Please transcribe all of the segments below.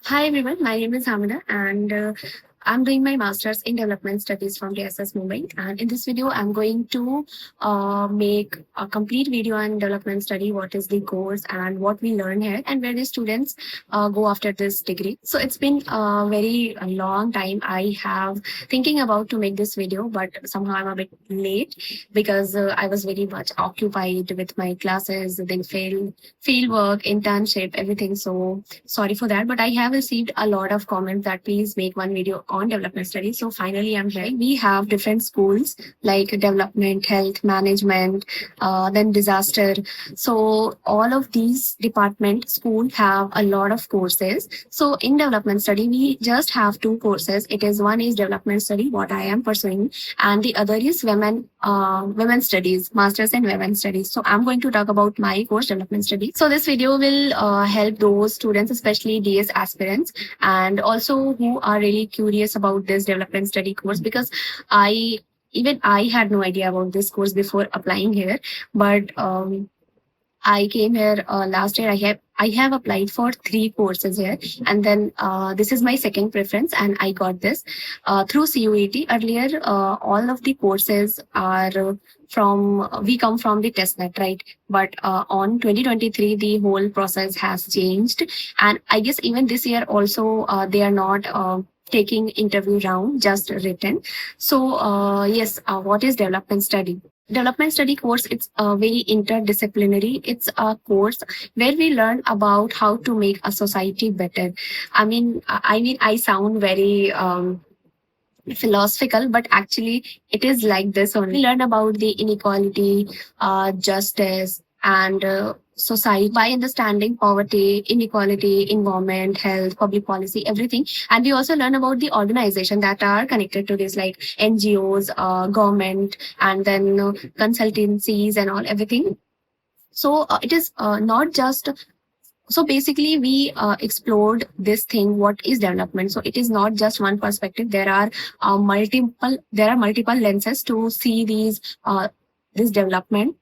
Hi everyone, my name is Hamida and I'm doing my master's in development studies from DSS Mumbai. And in this video, I'm going to make a complete video on development study, what is the course and what we learn here and where the students go after this degree. So it's been a very long time I have thinking about to make this video, but somehow I'm a bit late because I was very much occupied with my classes, then field work, internship, everything. So sorry for that, but I have received a lot of comments that please make one video on development studies. So finally, I'm here. We have different schools like development, health, management, then disaster. So all of these department school have a lot of courses. So in development study, we just have two courses. It is one is development study, what I am pursuing, and the other is women studies, masters in women studies. So I'm going to talk about my course development study. So this video will help those students, especially DS aspirants, and also who are really curious about this development study course, because I even I had no idea about this course before applying here. But I came here last year. I have applied for three courses here, and then this is my second preference, and I got this through CUET. Earlier, all of the courses are from we come from the testnet, right? But on 2023, the whole process has changed, and I guess even this year also they are not. Taking interview round, just written. So yes, what is development study? Development study course, it's very interdisciplinary. It's a course where we learn about how to make a society better. I sound very philosophical, but actually it is like this only. We learn about the inequality, justice, and society by understanding poverty, inequality, environment, health, public policy, everything. And we also learn about the organization that are connected to this, like NGOs, government, and then consultancies and all everything. So it is not just so basically we explored this thing, what is development. So it is not just one perspective. There are multiple lenses to see this development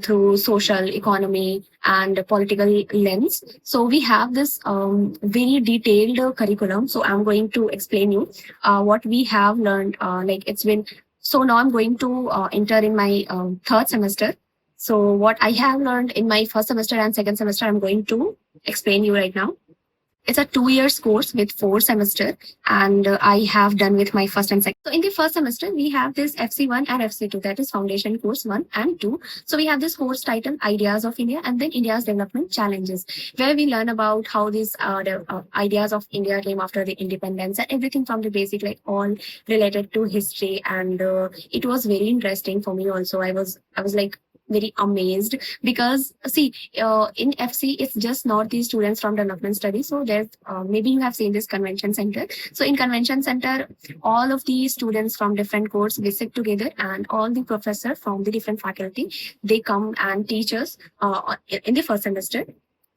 through social, economy, and political lens. So we have this very detailed curriculum. So I'm going to explain you what we have learned. Like it's been so now I'm going to enter in my third semester. So what I have learned in my first semester and second semester, I'm going to explain you right now. It's a 2 years course with 4 semester, and I have done with my first and second. So in the first semester, we have this FC1 and FC2, that is Foundation Course 1 and 2. So we have this course title Ideas of India and then India's Development Challenges, where we learn about how these ideas of India came after the independence and everything from the basic, like all related to history. And it was very interesting for me also. I was like very amazed because see in FC it's just not the students from development studies. So there's maybe you have seen this convention center. So in convention center, all of the students from different courses they sit together, and all the professor from the different faculty they come and teach us in the first semester.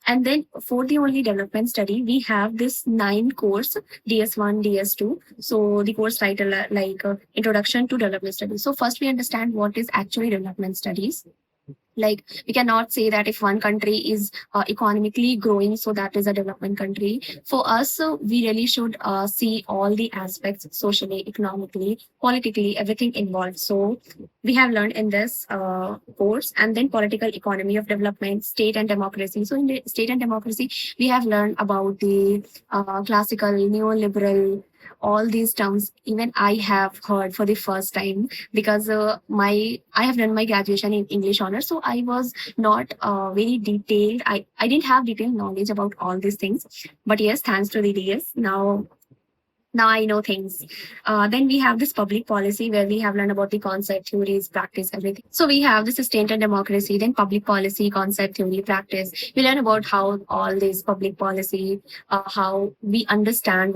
And then for the only development study, we have this 9 course, DS1, DS2. So the course title Introduction to Development Studies. So first we understand what is actually development studies. Like we cannot say that if one country is economically growing, so that is a development country. For us, we really should see all the aspects, socially, economically, politically, everything involved. So we have learned in this course. And then political economy of development, state and democracy. So in the state and democracy, we have learned about the classical, neoliberal, all these terms. Even I have heard for the first time, because my I have done my graduation in English honors, so I was not very detailed. I didn't have detailed knowledge about all these things, but yes, thanks to the DS, now I know things. Then we have this public policy where we have learned about the concept, theories, practice, everything. So we have this state and democracy, then public policy, concept, theory, practice. We learn about how all this public policy, how we understand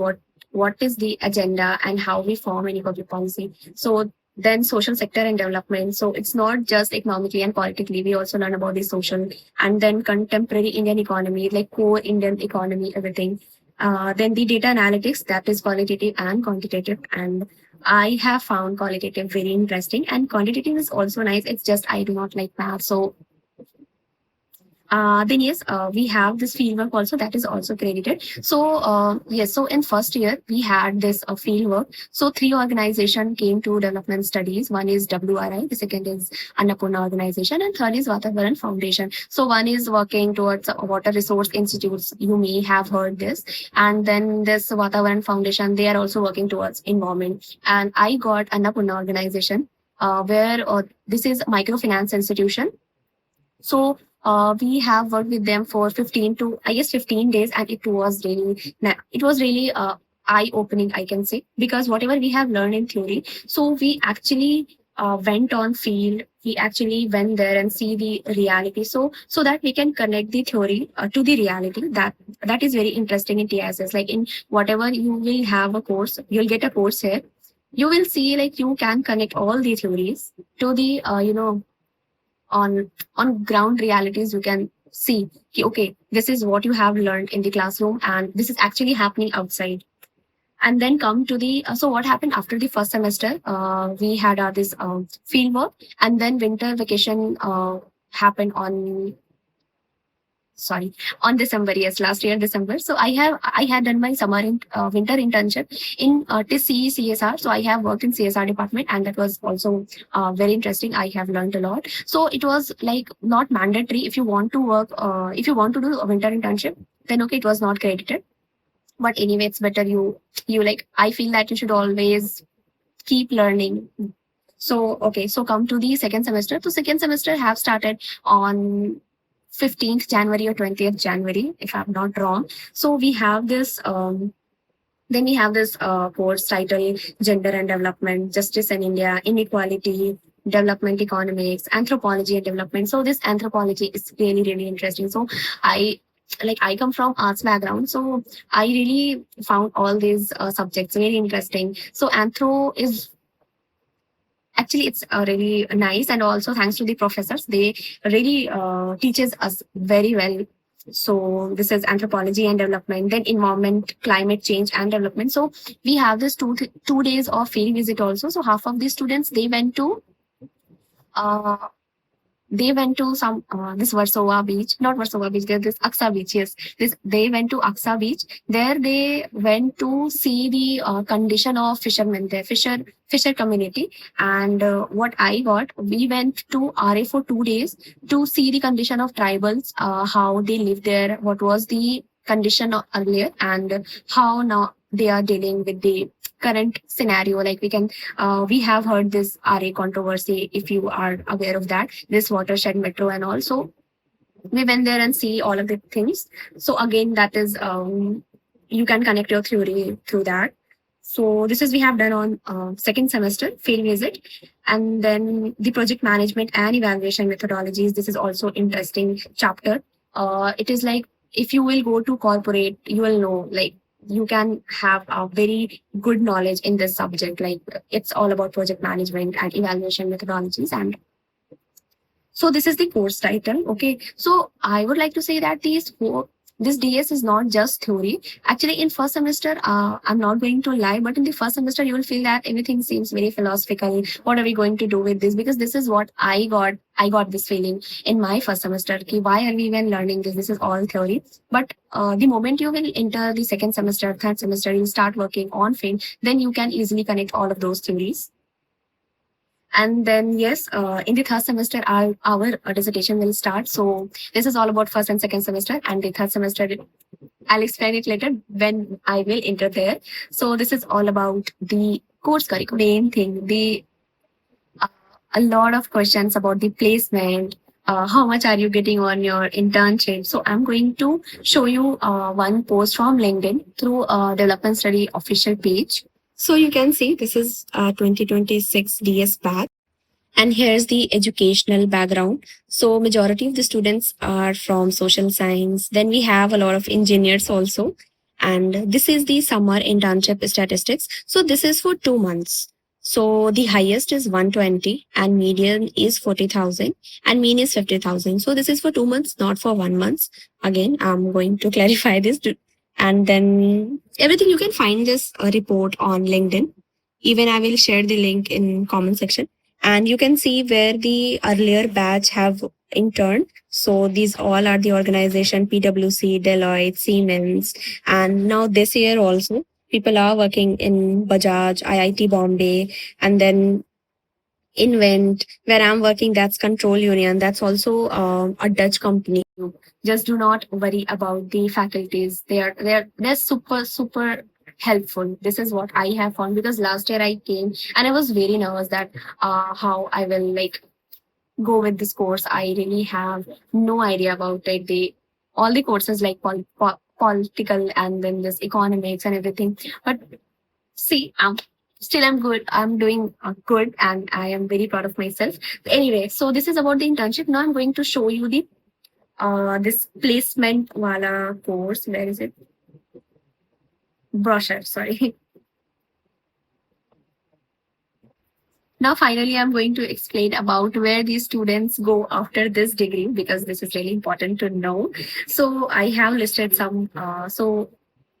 what is the agenda and how we form any public policy. So then social sector and development. So it's not just economically and politically. We also learn about the social, and then contemporary Indian economy, like core Indian economy, everything. Then the data analytics, that is qualitative and quantitative. And I have found qualitative very interesting, and quantitative is also nice. It's just I do not like math. So Then yes, we have this fieldwork also that is also credited. So yes, so in first year we had this fieldwork. So three organization came to development studies. One is WRI, the second is Annapurna organization, and third is Vatavaran Foundation. So one is working towards water resource institutes. You may have heard this, and then this Vatavaran Foundation, they are also working towards environment. And I got Annapurna organization, where this is microfinance institution. So we have worked with them for 15 to I guess 15 days, and it was really eye opening, I can say, because whatever we have learned in theory, so we actually went on field. We actually went there and see the reality. So that we can connect the theory to the reality. That is very interesting in TISS. Like in whatever you will have a course, you'll get a course here. You will see like you can connect all the theories to the on ground realities. You can see okay, this is what you have learned in the classroom and this is actually happening outside. And then come to the so what happened after the first semester, we had this field work, and then winter vacation happened on sorry on December. Yes, last year December. So I had done my winter internship in TISC CSR. So I have worked in CSR department, and that was also very interesting. I have learned a lot. So it was like not mandatory. If you want to work, if you want to do a winter internship, then okay, it was not credited. But anyway, it's better you like, I feel that you should always keep learning. So okay, so come to the second semester. So second semester have started on 15th January or 20th January, if I'm not wrong. So we have this then we have this course title Gender and Development, Justice in India, Inequality, Development Economics, Anthropology and Development. So this anthropology is really, really interesting. So I come from arts background, so I really found all these subjects very interesting. So anthro is actually it's really nice, and also thanks to the professors, they really teaches us very well. So this is anthropology and development, then environment, climate change and development. So we have this 2 days of field visit also. So half of the students, uh, they went to some this Warsaw beach, not Warsaw beach, there's this Aksa beach. Yes, this they went to Aksa beach. There they went to see the condition of fishermen there, fisher community. And what I got, we went to RA for 2 days to see the condition of tribals, how they live there, what was the condition earlier, and how now they are dealing with the current scenario. Like we have heard this RA controversy, if you are aware of that, this watershed metro and all. So we went there and see all of the things. So again, that is you can connect your theory through that. So this is we have done on second semester field visit. And then the project management and evaluation methodologies. This is also interesting chapter. It is like, if you will go to corporate, you will know, like you can have a very good knowledge in this subject. Like it's all about project management and evaluation methodologies. And so this is the course title. Okay. So I would like to say that this DS is not just theory. Actually, in first semester, I'm not going to lie, but in the first semester, you will feel that everything seems very philosophical. What are we going to do with this? Because this is what I got. I got this feeling in my first semester. Ki, why are we even learning this? This is all theory. But the moment you will enter the second semester, third semester, you start working on field, then you can easily connect all of those theories. And then, yes, in the third semester, our dissertation will start. So this is all about first and second semester. And the third semester, I'll explain it later when I will enter there. So this is all about the course curriculum. Main thing, a lot of questions about the placement. How much are you getting on your internship? So I'm going to show you one post from LinkedIn through Development Study official page. So you can see this is 2026 DS batch. And here's the educational background. So majority of the students are from social science. Then we have a lot of engineers also. And this is the summer internship statistics. So this is for 2 months. So the highest is 120 and median is 40,000 and mean is 50,000. So this is for 2 months, not for 1 month. Again, I'm going to clarify this. And then everything you can find this report on LinkedIn. Even I will share the link in comment section. And you can see where the earlier batch have intern. So these all are the organization PwC, Deloitte, Siemens, and now this year also people are working in Bajaj, IIT Bombay, and then Invent, where I'm working, that's Control Union. That's also a Dutch company. Just do not worry about the faculties. They're super helpful. This is what I have found because last year I came and I was very nervous that how I will like go with this course. I really have no idea about it. They all the courses like political and then this economics and everything. But see, still I'm good. I'm doing good, and I am very proud of myself. Anyway, so this is about the internship. Now I'm going to show you the this placement wala course. Where is it? Brochure. Sorry. Now, finally, I'm going to explain about where these students go after this degree because this is really important to know. So, I have listed some.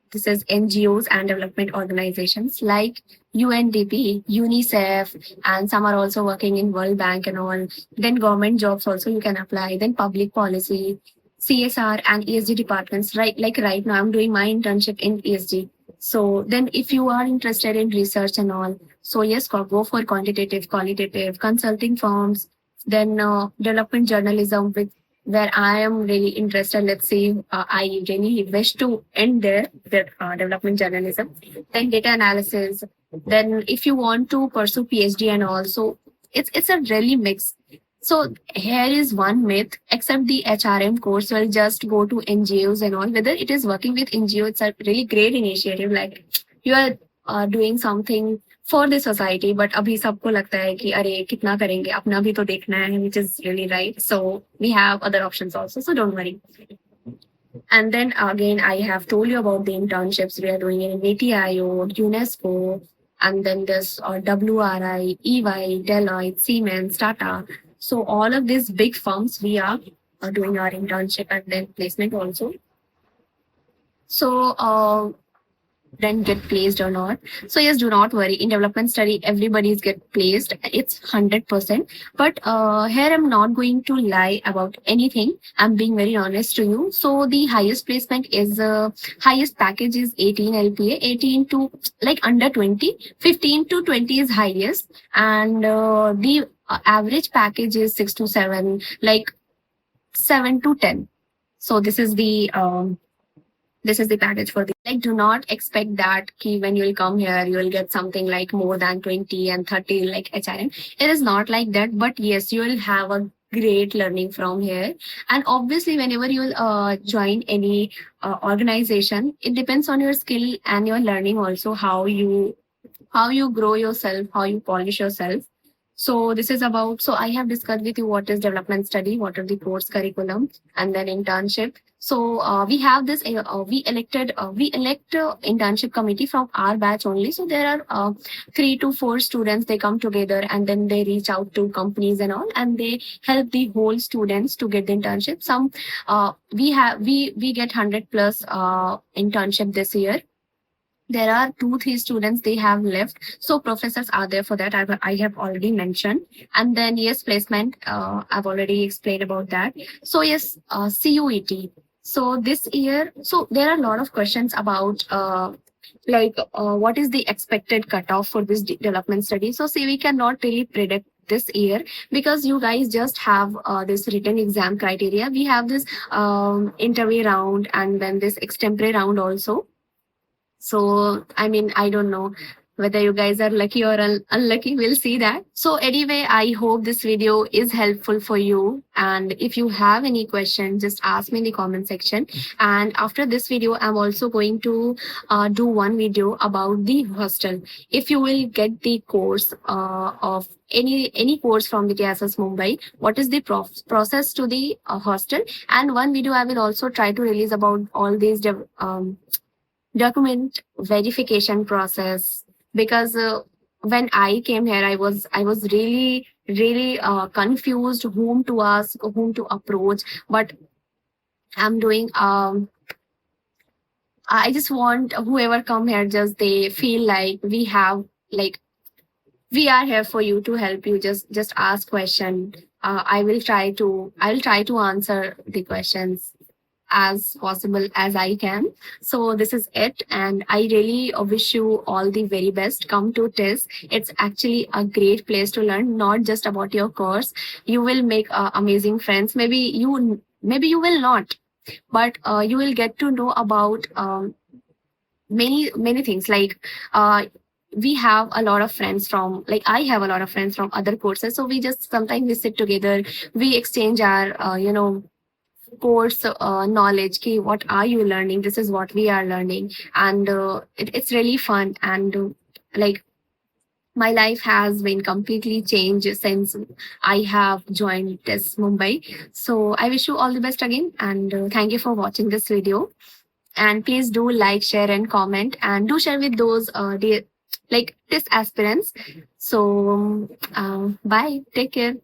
This is NGOs and development organizations like UNDP, UNICEF, and some are also working in World Bank and all. Then government jobs also you can apply. Then public policy, CSR and ESG departments. Right, like right now I'm doing my internship in ESG. So then if you are interested in research and all, so yes, go for quantitative, qualitative, consulting firms, then development journalism with where I am really interested. Let's say I really wish to end there, the development journalism, then data analysis. Then if you want to pursue PhD and also, it's a really mix. So here is one myth, except the HRM course will just go to NGOs and all. Whether it is working with NGO, it's a really great initiative. Like you are doing something for the society, but अभी सबको लगता है कि अरे कितना करेंगे अपना भी तो देखना है, which is really right. So we have other options also. So don't worry. And then again, I have told you about the internships we are doing in NITI Aayog, UNESCO, and then this WRI, EY, Deloitte, Siemens, Tata. So all of these big firms, we are doing our internship and then placement also. So then get placed or not. So yes, do not worry. In development study, everybody's get placed. It's 100%. But here I'm not going to lie about anything. I'm being very honest to you. So the highest placement is highest package is 18 LPA, 18 to like under 20, 15 to 20 is highest, and the average package is 6 to 7, like 7 to 10. So this is the package for the like do not expect that key when you'll come here you'll get something like more than 20 and 30 like HRM. It is not like that, but yes, you will have a great learning from here. And obviously whenever you'll join any organization, it depends on your skill and your learning also, how you grow yourself, how you polish yourself. So this is about, so I have discussed with you what is development study, what are the course curriculum, and then internship. So we have this, we elect internship committee from our batch only. So there are 3 to 4 students, they come together and then they reach out to companies and all, and they help the whole students to get the internship. Some we get 100 plus internship this year. There are 2 3 students they have left, so professors are there for that. I have already mentioned. And then yes, placement, I've already explained about that. So yes, CUET. So this year, so there are a lot of questions about what is the expected cutoff for this development study. So see, we cannot really predict this year because you guys just have this written exam criteria. We have this interview round and then this extempore round also. So, I mean, I don't know whether you guys are lucky or unlucky. We'll see that. So, anyway, I hope this video is helpful for you. And if you have any questions, just ask me in the comment section. And after this video, I'm also going to do one video about the hostel. If you will get the course of any course from the TSS Mumbai, what is the process to the hostel? And one video I will also try to release about all these document verification process, because when I came here I was really confused whom to ask, whom to approach. But I'm doing I just want whoever come here, just they feel like we are here for you to help you. Just ask question. I will try to answer the questions as possible as I can. So this is it, and I really wish you all the very best. Come to TIS. It's actually a great place to learn, not just about your course. You will make amazing friends. Maybe you will not, but you will get to know about many things. Like we have a lot of friends from, like I have a lot of friends from other courses. So we just sometimes we sit together, we exchange our course knowledge. Ki, what are you learning? This is what we are learning, and it's really fun. And like my life has been completely changed since I have joined this Mumbai. So I wish you all the best again, and thank you for watching this video. And please do like, share, and comment, and do share with those like this aspirants. So bye, take care.